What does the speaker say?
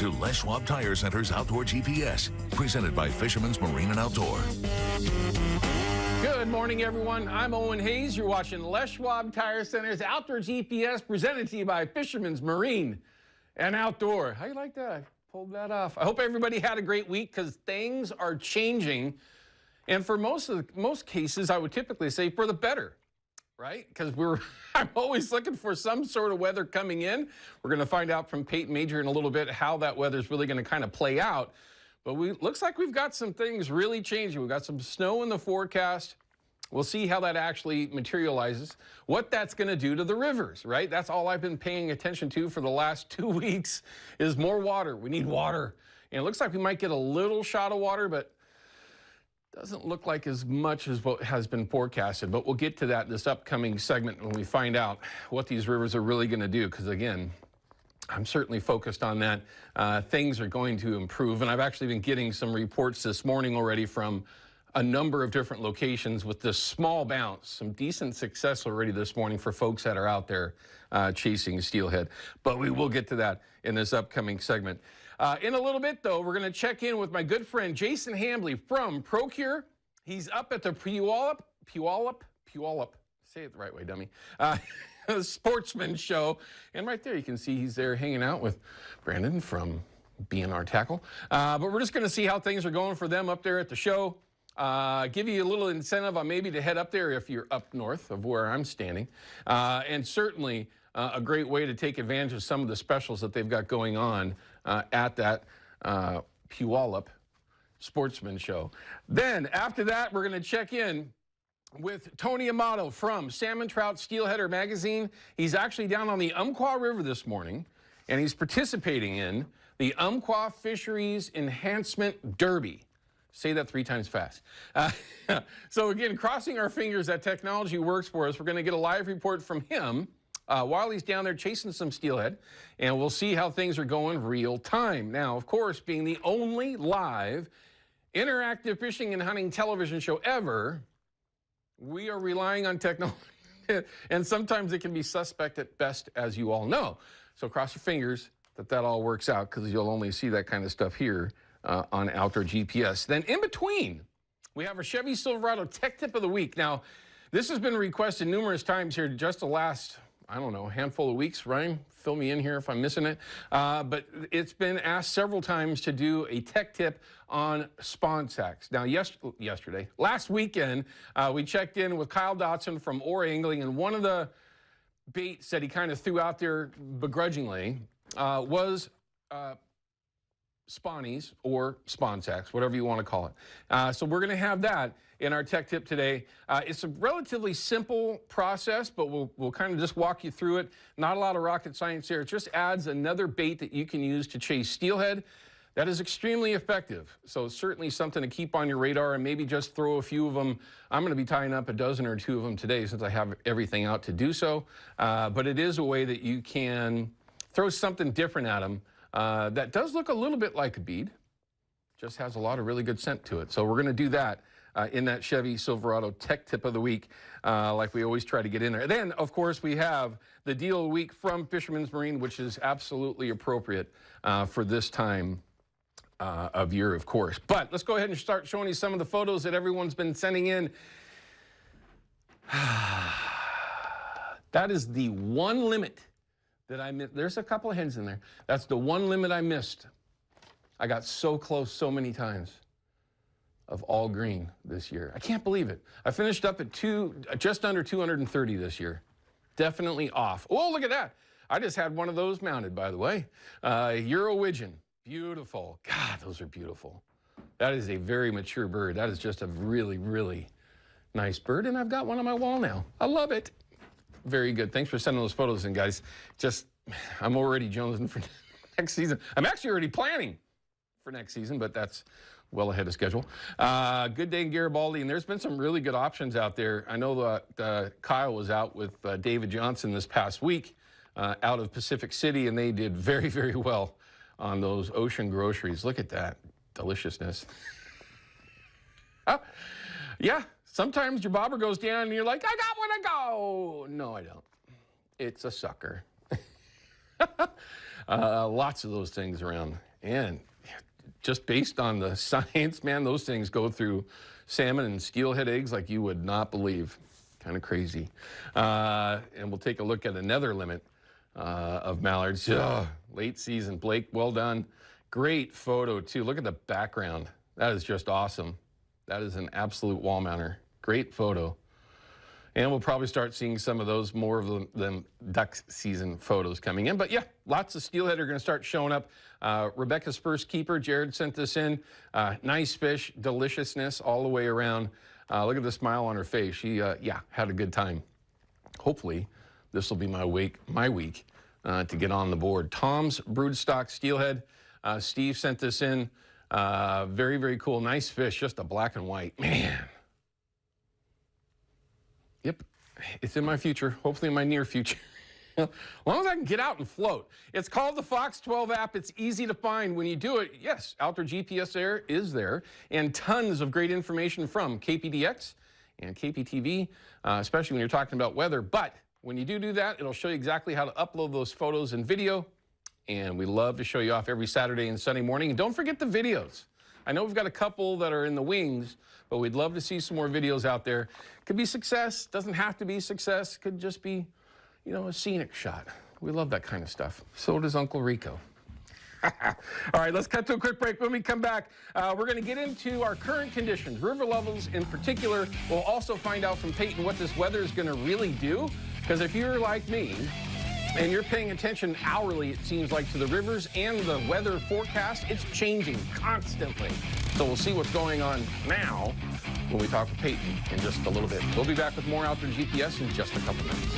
to Les Schwab Tire Center's Outdoor GPS, presented by Fisherman's Marine and Outdoor. Good morning, everyone. I'm Owen Hayes. You're watching Les Schwab Tire Center's Outdoor GPS, presented to you by Fisherman's Marine and Outdoor. How you like that? I pulled that off. I hope everybody had a great week, because things are changing. And for most cases, I would typically say for the better, right? Because I'm always looking for some sort of weather coming in. We're going to find out from Peyton Major in a little bit how that weather's really going to kind of play out. But looks like we've got some things really changing. We've got some snow in the forecast. We'll see how that actually materializes, what that's going to do to the rivers, right? That's all I've been paying attention to for the last 2 weeks is more water. We need water. And it looks like we might get a little shot of water, but doesn't look like as much as what has been forecasted. But we'll get to that in this upcoming segment when we find out what these rivers are really going to do. Because again, I'm certainly focused on that. Things are going to improve. And I've actually been getting some reports this morning already from a number of different locations with this small bounce. Some decent success already this morning for folks that are out there chasing steelhead. But we will get to that in this upcoming segment. In a little bit, though, we're going to check in with my good friend Jason Hambley from Procure. He's up at the Puyallup, say it the right way, dummy, Sportsman Show. And right there, you can see he's there hanging out with Brandon from B&R Tackle. But we're just going to see how things are going for them up there at the show. Give you a little incentive on maybe to head up there if you're up north of where I'm standing. And certainly a great way to take advantage of some of the specials that they've got going on at that Puyallup Sportsman Show. Then after that, we're going to check in with Tony Amato from Salmon Trout Steelheader Magazine. He's actually down on the Umpqua River this morning, and he's participating in the Umpqua Fisheries Enhancement Derby. Say that 3 times fast. So again, crossing our fingers that technology works for us. We're going to get a live report from him while he's down there chasing some steelhead, and we'll see how things are going real time. Now, of course, being the only live interactive fishing and hunting television show ever, we are relying on technology, and sometimes it can be suspect at best, as you all know. So cross your fingers that all works out, because you'll only see that kind of stuff here on Outdoor GPS. Then in between, we have our Chevy Silverado Tech Tip of the Week. Now, this has been requested numerous times here just the last, I don't know, handful of weeks. Ryan, fill me in here if I'm missing it. But it's been asked several times to do a tech tip on spawn sacks. Now, last weekend, we checked in with Kyle Dotson from Ore Angling, and one of the baits that he kind of threw out there begrudgingly was spawnies or spawn sacks, whatever you want to call it. So we're going to have that in our tech tip today. It's a relatively simple process, but we'll kind of just walk you through it. Not a lot of rocket science here. It just adds another bait that you can use to chase steelhead. That is extremely effective. So certainly something to keep on your radar, and maybe just throw a few of them. I'm going to be tying up a dozen or two of them today since I have everything out to do so. But it is a way that you can throw something different at them. That does look a little bit like a bead, just has a lot of really good scent to it. So we're going to do that in that Chevy Silverado Tech Tip of the Week, like we always try to get in there. Then, of course, we have the Deal of the Week from Fisherman's Marine, which is absolutely appropriate for this time of year, of course. But let's go ahead and start showing you some of the photos that everyone's been sending in. That is the one limit that I missed. There's a couple of hens in there. That's the one limit I missed. I got so close so many times of all green this year. I can't believe it. I finished up at just under 230 this year. Definitely off. Oh, look at that. I just had one of those mounted, by the way. Eurowidgeon. Beautiful. God, those are beautiful. That is a very mature bird. That is just a really, really nice bird, and I've got one on my wall now. I love it. Very good. Thanks for sending those photos in, guys. I'm already jonesing for next season. I'm actually already planning for next season, but that's well ahead of schedule. Good day in Garibaldi, and there's been some really good options out there. I know that Kyle was out with David Johnson this past week out of Pacific City, and they did very, very well on those ocean groceries. Look at that deliciousness. Yeah. Sometimes your bobber goes down and you're like, I got one to go. No, I don't. It's a sucker. Lots of those things around And just based on the science, man, those things go through salmon and steelhead eggs like you would not believe. Kind of crazy. And we'll take a look at another limit of mallards. Late season. Blake, well done. Great photo, too. Look at the background. That is just awesome. That is an absolute wall mounter. Great photo. And we'll probably start seeing some of those, more of them duck season photos coming in. But yeah, lots of steelhead are going to start showing up. Rebecca's first keeper, Jared, sent this in. Nice fish, deliciousness all the way around. Look at the smile on her face. She, had a good time. Hopefully, this will be my week to get on the board. Tom's Broodstock Steelhead. Steve sent this in. Very, very cool. Nice fish, just a black and white. Man. Yep, it's in my future, hopefully in my near future. As long as I can get out and float. It's called the Fox 12 app. It's easy to find. When you do it, yes, Outdoor GPS there is there, and tons of great information from KPDX and KPTV, especially when you're talking about weather. But when you do that, it'll show you exactly how to upload those photos and video, and we love to show you off every Saturday and Sunday morning. And don't forget the videos. I know we've got a couple that are in the wings, but we'd love to see some more videos out there. Could be success, doesn't have to be success, could just be, a scenic shot. We love that kind of stuff. So does Uncle Rico. All right, let's cut to a quick break. When we come back, we're going to get into our current conditions, river levels in particular. We'll also find out from Peyton what this weather is going to really do, because if you're like me, and you're paying attention hourly, it seems like, to the rivers and the weather forecast, it's changing constantly. So we'll see what's going on now when we talk with Peyton in just a little bit. We'll be back with more Outdoor GPS in just a couple minutes.